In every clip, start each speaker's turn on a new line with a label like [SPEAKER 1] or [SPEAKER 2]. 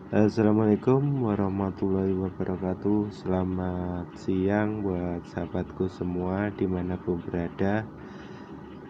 [SPEAKER 1] Assalamualaikum warahmatullahi wabarakatuh. Selamat siang buat sahabatku semua dimanapun berada.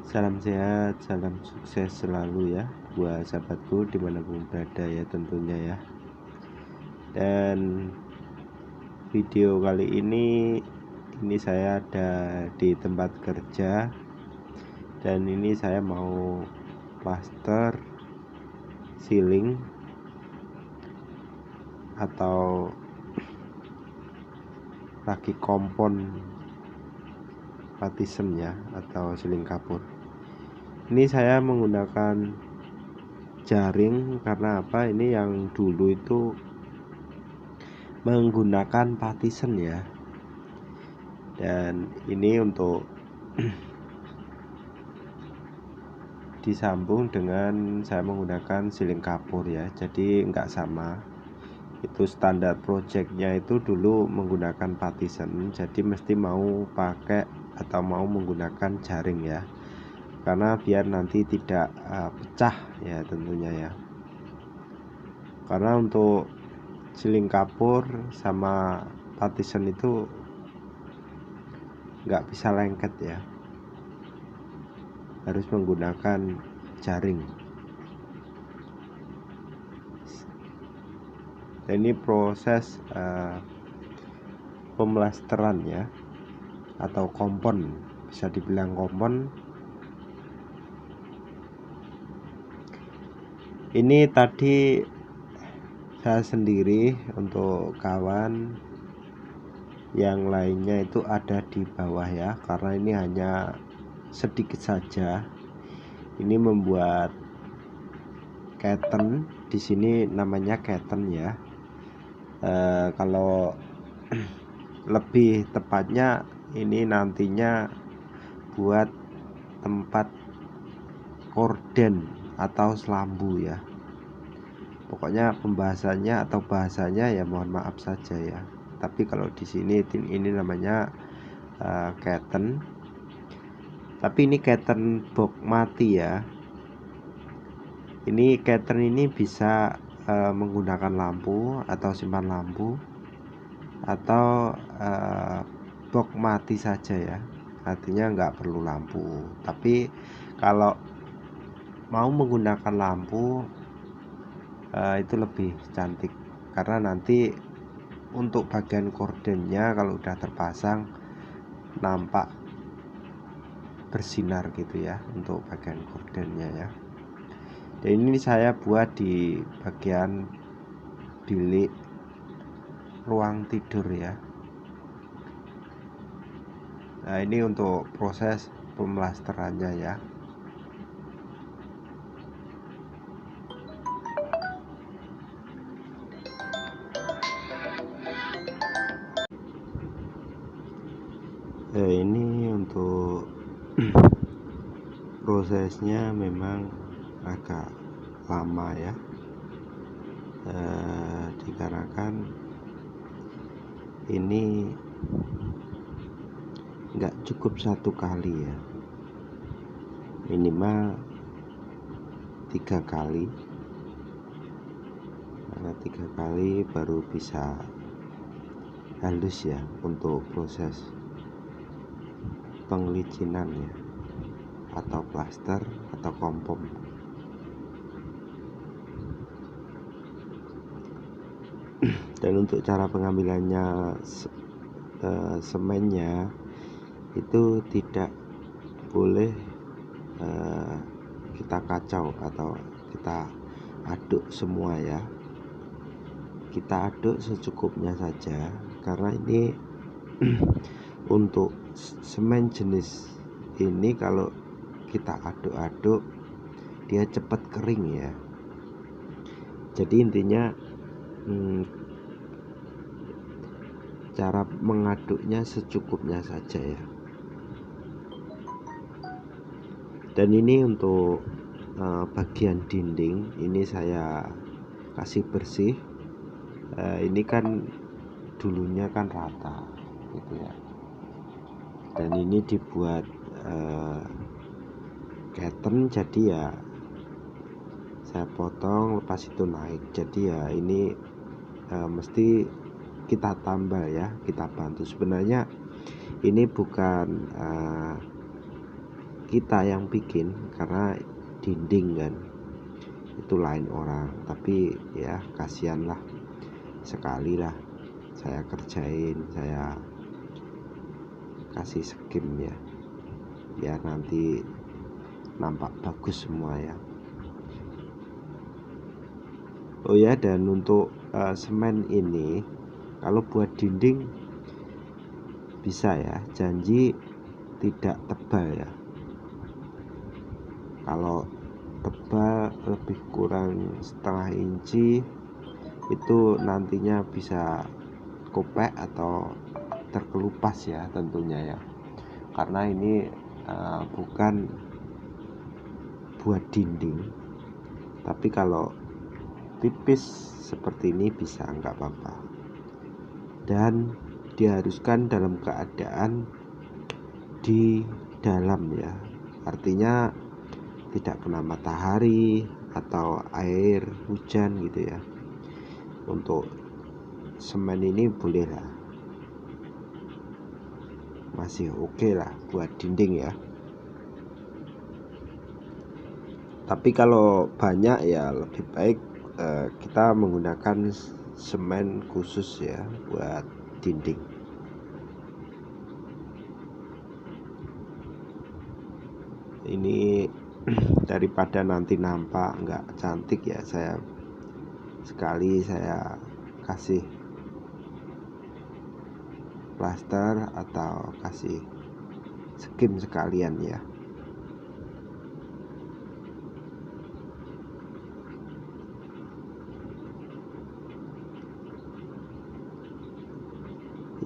[SPEAKER 1] Salam sehat, salam sukses selalu ya buat sahabatku dimanapun berada ya tentunya ya. Dan video kali ini saya ada di tempat kerja, dan ini saya mau plaster ceiling atau lagi kompon partition ya, atau ceiling kapur. Ini saya menggunakan jaring karena apa? Ini yang dulu itu menggunakan partition ya, dan ini untuk disambung dengan saya menggunakan ceiling kapur ya, jadi enggak sama. Itu standar projectnya itu dulu menggunakan partition, jadi mesti mau pakai atau mau menggunakan jaring ya, karena biar nanti tidak pecah ya tentunya ya. Karena untuk ceiling kapur sama partition itu nggak bisa lengket ya, harus menggunakan jaring. Dan ini proses pemlasteran ya, atau kompon, bisa dibilang kompon. Ini tadi saya sendiri, untuk kawan yang lainnya itu ada di bawah ya, karena ini hanya sedikit saja. Ini membuat curtain, di sini namanya curtain ya. Kalau lebih tepatnya ini nantinya buat tempat korden atau selambu ya. Pokoknya pembahasannya atau bahasanya ya mohon maaf saja ya. Tapi kalau di sini ini namanya curtain. Tapi ini curtain box mati ya. Ini curtain ini bisa menggunakan lampu atau simpan lampu, atau box mati saja ya, artinya nggak perlu lampu. Tapi kalau mau menggunakan lampu itu lebih cantik, karena nanti untuk bagian kordennya kalau udah terpasang nampak bersinar gitu ya, untuk bagian kordennya ya. Dan ini saya buat di bagian bilik ruang tidur ya. Nah, ini untuk proses pemlasterannya ya. Ini untuk prosesnya memang agak lama ya, dikarenakan ini nggak cukup satu kali ya, minimal 3 kali, karena 3 kali baru bisa halus ya untuk proses pengelicinan ya, atau plaster atau kompom. Dan untuk cara pengambilannya semennya itu tidak boleh kita kacau atau kita aduk semua ya. Kita aduk secukupnya saja, karena ini untuk semen jenis ini kalau kita aduk-aduk dia cepat kering ya. Jadi intinya cara mengaduknya secukupnya saja ya. Dan ini untuk bagian dinding ini saya kasih bersih. Ini kan dulunya kan rata gitu ya, dan ini dibuat curtain, jadi ya saya potong, lepas itu naik. Jadi ya ini mesti kita tambah ya, kita bantu. Sebenarnya ini bukan kita yang bikin, karena dinding kan itu lain orang, tapi ya kasihan lah, sekali lah saya kerjain, saya kasih skim ya, biar nanti nampak bagus semua ya. Oh ya, dan untuk semen ini kalau buat dinding bisa ya, janji tidak tebal ya. Kalau tebal lebih kurang setengah inci itu nantinya bisa kopek atau terkelupas ya tentunya ya, karena ini bukan buat dinding. Tapi kalau tipis seperti ini bisa, nggak apa-apa, dan diharuskan dalam keadaan di dalam ya, artinya tidak kena matahari atau air hujan gitu ya. Untuk semen ini boleh lah, masih oke lah buat dinding ya. Tapi kalau banyak ya lebih baik kita menggunakan semen khusus ya buat dinding. Ini daripada nanti nampak nggak cantik ya, saya kasih plaster atau kasih skim sekalian ya.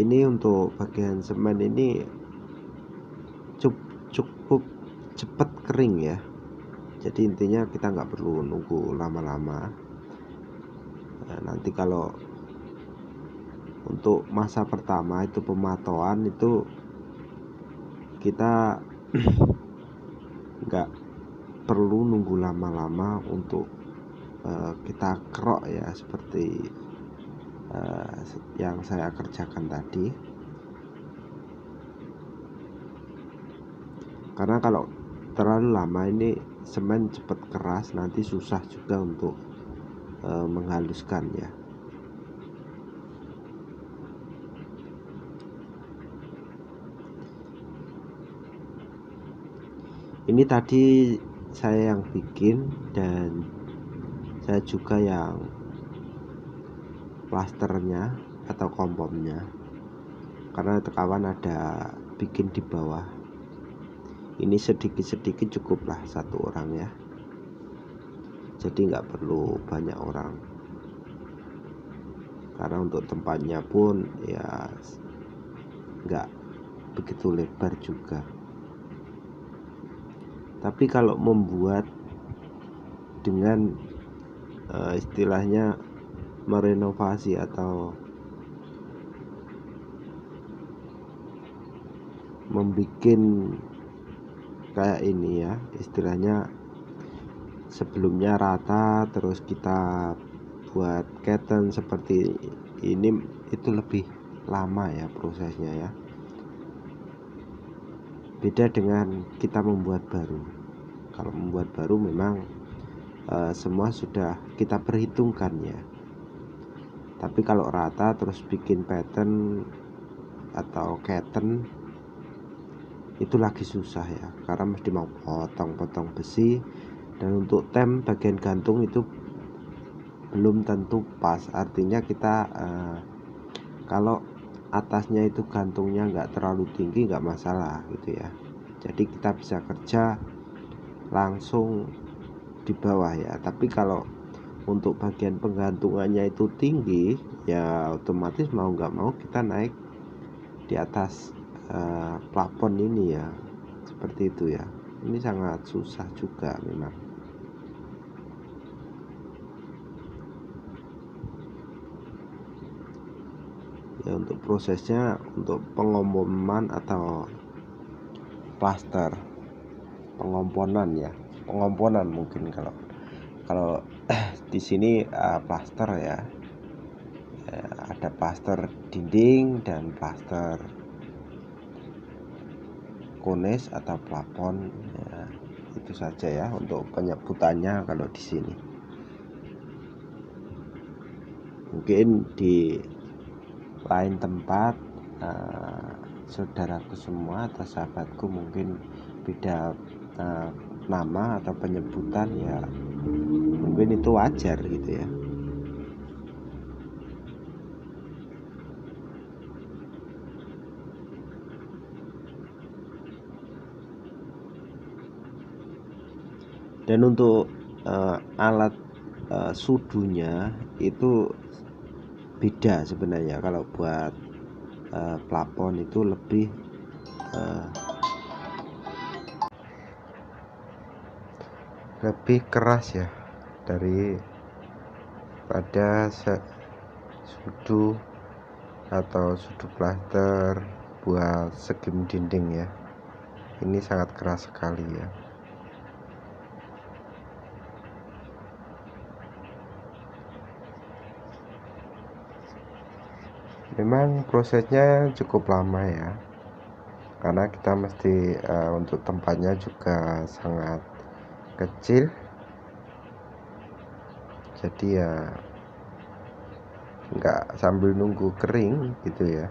[SPEAKER 1] Ini untuk bagian semen ini cukup cepat kering ya, jadi intinya kita nggak perlu nunggu lama-lama. Nanti kalau untuk masa pertama itu pemantauan itu kita nggak perlu nunggu lama-lama untuk kita kerok ya, seperti yang saya kerjakan tadi. Karena kalau terlalu lama ini semen cepat keras, nanti susah juga untuk menghaluskan ya. Ini tadi saya yang bikin, dan saya juga yang plasternya atau kompomnya, karena kawan ada bikin di bawah. Ini sedikit-sedikit cukuplah satu orang ya, jadi nggak perlu banyak orang, karena untuk tempatnya pun ya nggak begitu lebar juga. Tapi kalau membuat dengan istilahnya merenovasi atau membuat kayak ini ya, istilahnya sebelumnya rata terus kita buat curtain seperti ini, itu lebih lama ya prosesnya ya, beda dengan kita membuat baru. Kalau membuat baru memang semua sudah kita perhitungkan ya. Tapi kalau rata terus bikin pattern atau curtain itu lagi susah ya, karena mesti mau potong-potong besi, dan untuk tem bagian gantung itu belum tentu pas. Artinya kita kalau atasnya itu gantungnya nggak terlalu tinggi nggak masalah gitu ya, jadi kita bisa kerja langsung di bawah ya. Tapi kalau untuk bagian penggantungannya itu tinggi ya, otomatis mau nggak mau kita naik di atas plafon ini ya, seperti itu ya. Ini sangat susah juga memang ya. Untuk prosesnya, untuk pengomponan atau plaster, pengomponan ya, pengomponan mungkin kalau di sini plaster ya. Ada plaster dinding dan plaster konis atau plafon ya, itu saja ya untuk penyebutannya kalau di sini. Mungkin di lain tempat saudaraku semua atau sahabatku mungkin beda nama atau penyebutan ya, mungkin itu wajar gitu ya. Dan untuk alat sudunya itu beda sebenarnya. Kalau buat plafon itu lebih keras ya daripada sudu atau sudu plaster buat segim dinding ya. Ini sangat keras sekali ya. Memang prosesnya cukup lama ya, karena kita mesti untuk tempatnya juga sangat kecil, jadi ya nggak sambil nunggu kering gitu ya.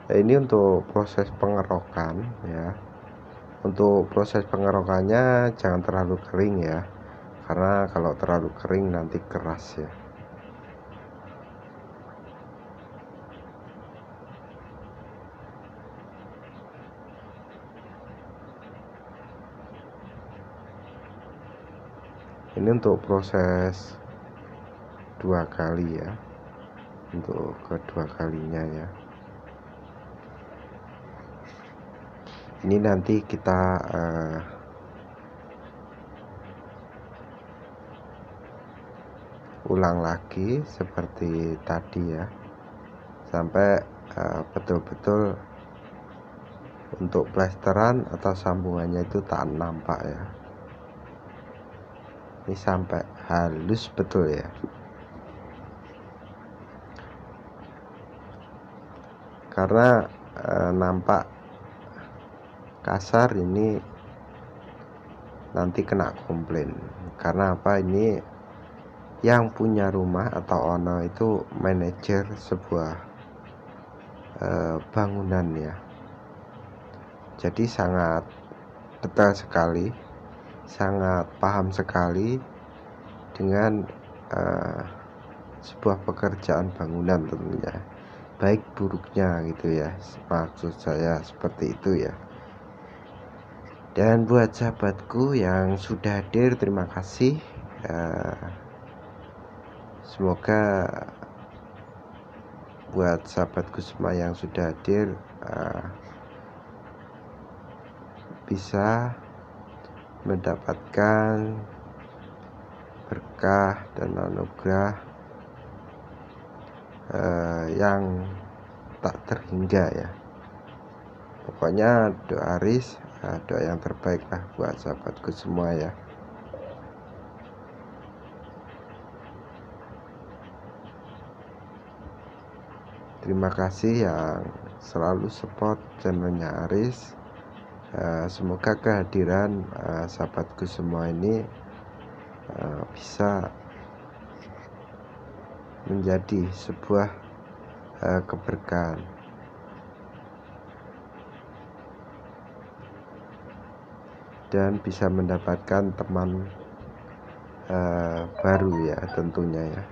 [SPEAKER 1] Nah, ini untuk proses pengerokan ya. Untuk proses pengerokannya jangan terlalu kering ya, karena kalau terlalu kering nanti keras ya. Ini untuk proses 2 kali ya, untuk kedua kalinya ya. Ini nanti kita ulang lagi seperti tadi ya, sampai betul-betul untuk plesteran atau sambungannya itu tak nampak ya. Ini sampai halus betul ya, karena nampak kasar ini nanti kena komplain. Karena apa? Ini yang punya rumah atau owner itu manajer sebuah bangunan ya, jadi sangat detail sekali, sangat paham sekali dengan sebuah pekerjaan bangunan tentunya, baik buruknya gitu ya, maksud saya seperti itu ya. Dan buat sahabatku yang sudah hadir, terima kasih. Semoga buat sahabatku semua yang sudah hadir bisa mendapatkan berkah dan anugerah yang tak terhingga ya. Pokoknya doa Aris, doa yang terbaik lah buat sahabatku semua ya. Terima kasih yang selalu support channelnya Aris. Semoga kehadiran sahabatku semua ini bisa menjadi sebuah keberkahan dan bisa mendapatkan teman baru ya tentunya ya.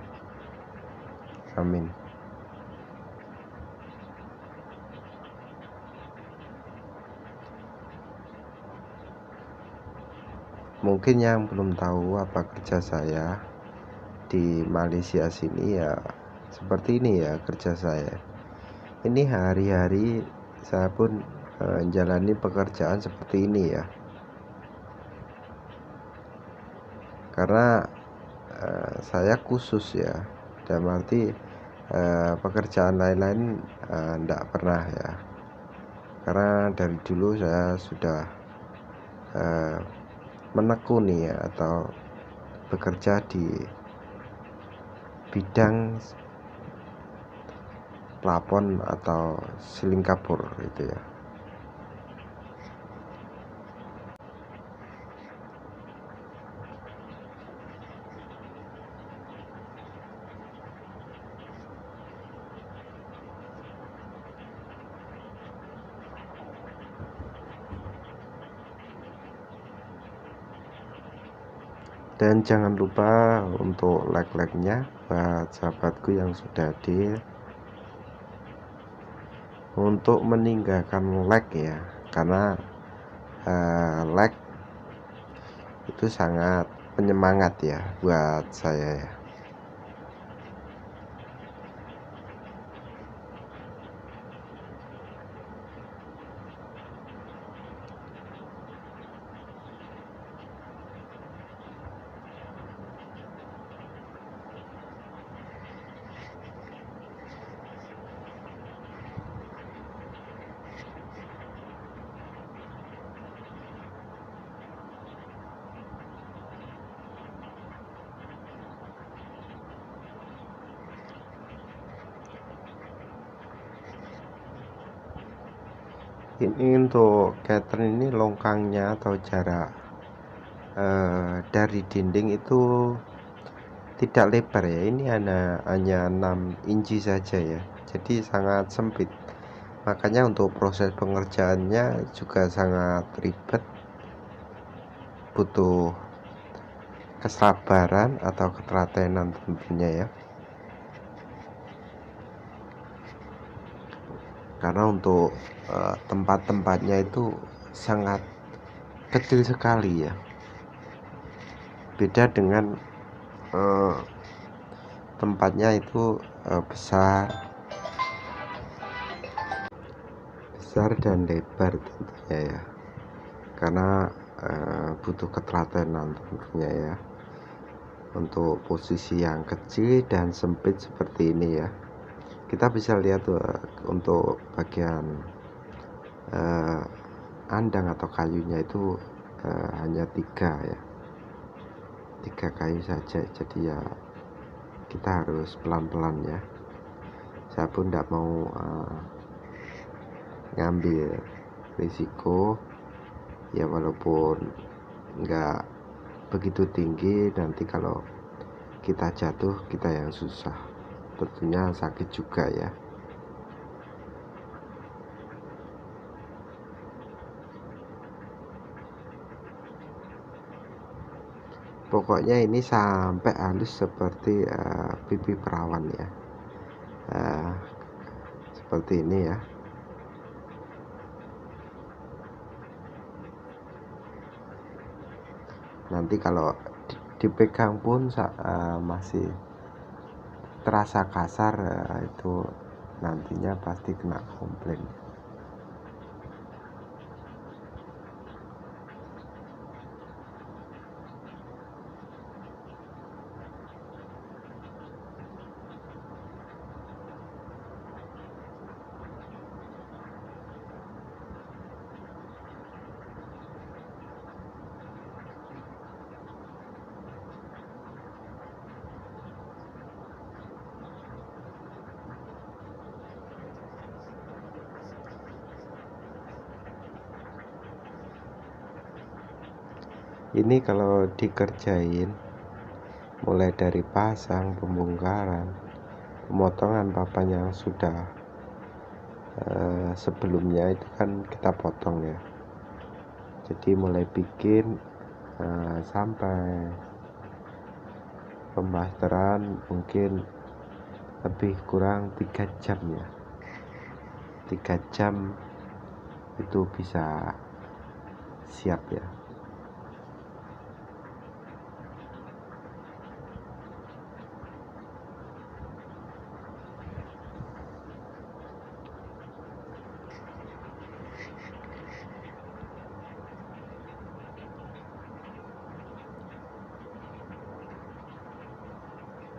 [SPEAKER 1] Amin. Mungkin yang belum tahu apa kerja saya di Malaysia sini ya, seperti ini ya kerja saya. Ini hari-hari saya pun menjalani pekerjaan seperti ini ya, karena saya khusus ya, dalam arti pekerjaan lain-lain enggak pernah ya. karena dari dulu saya sudah menekuni ya, atau bekerja di bidang plafon atau siling kapur gitu ya. Dan jangan lupa untuk like-nya buat sahabatku yang sudah hadir, untuk meninggalkan like ya, karena like itu sangat penyemangat ya buat saya ya. Ini untuk catering ini longkangnya atau jarak dari dinding itu tidak lebar ya, ini hanya 6 inci saja ya, jadi sangat sempit. Makanya untuk proses pengerjaannya juga sangat ribet, butuh kesabaran atau ketelatenan tentunya ya, karena untuk tempat-tempatnya itu sangat kecil sekali ya, beda dengan tempatnya itu besar dan lebar tentunya ya, karena butuh ketelatenan tentunya ya, untuk posisi yang kecil dan sempit seperti ini ya. Kita bisa lihat untuk bagian andang atau kayunya itu hanya 3 ya, 3 kayu saja, jadi ya kita harus pelan-pelan ya. Saya pun tidak mau ngambil risiko ya, walaupun nggak begitu tinggi, nanti kalau kita jatuh kita yang susah, tentunya sakit juga ya. Pokoknya ini sampai halus seperti pipi perawan ya, seperti ini ya. Nanti kalau dipegang pun masih terasa kasar, itu nantinya pasti kena komplain. Ini kalau dikerjain mulai dari pasang, pembongkaran, pemotongan papan yang sudah sebelumnya itu kan kita potong ya, jadi mulai bikin sampai pembasteran mungkin lebih kurang 3 jam ya, 3 jam itu bisa siap ya.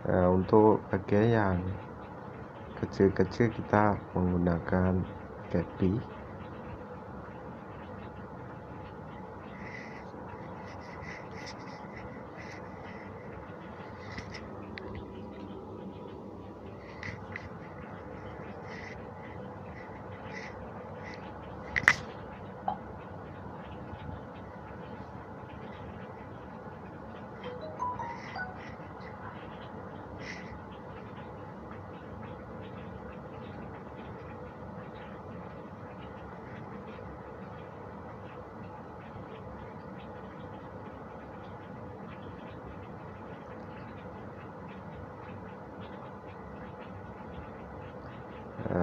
[SPEAKER 1] Untuk bagian yang kecil-kecil kita menggunakan kepi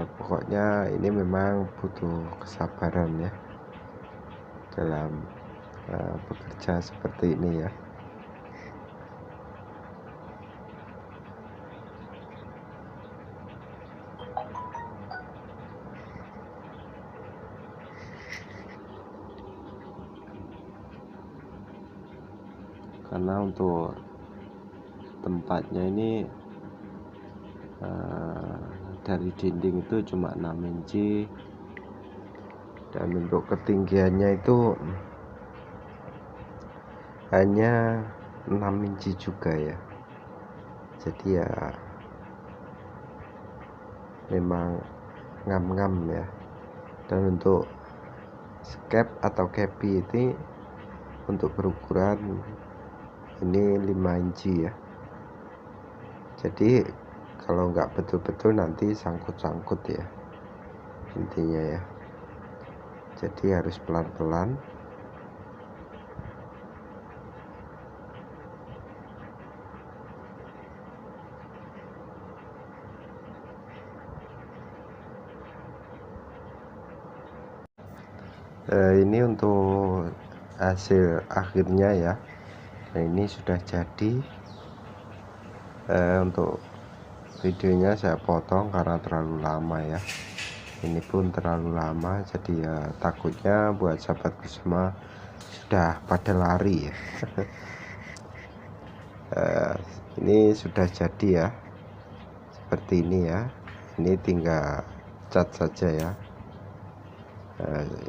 [SPEAKER 1] Pokoknya ini memang butuh kesabaran ya dalam bekerja seperti ini ya. Karena untuk tempatnya ini dari dinding itu cuma 6 inci, dan untuk ketinggiannya itu hanya 6 inci juga ya. Jadi ya memang ngam-ngam ya. Dan untuk skep atau kepi ini untuk berukuran ini 5 inci ya. Jadi kalau nggak betul-betul nanti sangkut-sangkut ya intinya ya. Jadi harus pelan-pelan. Ini untuk hasil akhirnya ya. Nah ini sudah jadi. Untuk videonya saya potong karena terlalu lama ya. Ini pun terlalu lama, jadi ya takutnya buat sahabatku semua sudah pada lari ya. Ini sudah jadi ya, seperti ini ya. Ini tinggal cat saja ya.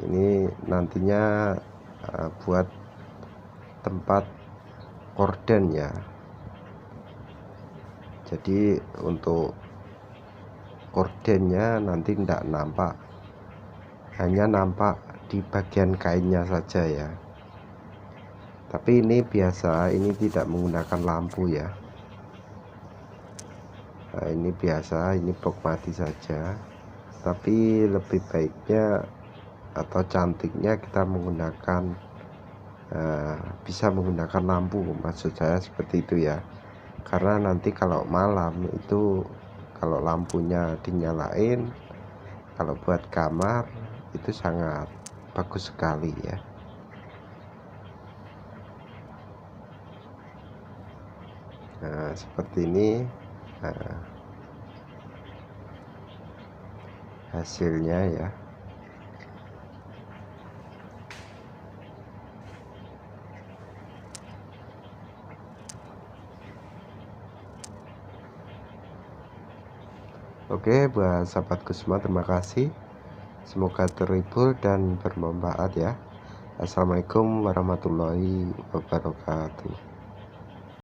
[SPEAKER 1] Ini nantinya buat tempat korden ya. Jadi untuk kordennya nanti tidak nampak, hanya nampak di bagian kainnya saja ya. Tapi ini biasa, ini tidak menggunakan lampu ya. Nah, ini biasa, ini blok mati saja. Tapi lebih baiknya atau cantiknya kita menggunakan bisa menggunakan lampu, maksud saya seperti itu ya. Karena nanti kalau malam itu kalau lampunya dinyalain, kalau buat kamar itu sangat bagus sekali ya. Nah seperti ini hasilnya ya. Oke, buat sahabatku semua, terima kasih. Semoga terhibur dan bermanfaat ya. Assalamualaikum warahmatullahi wabarakatuh.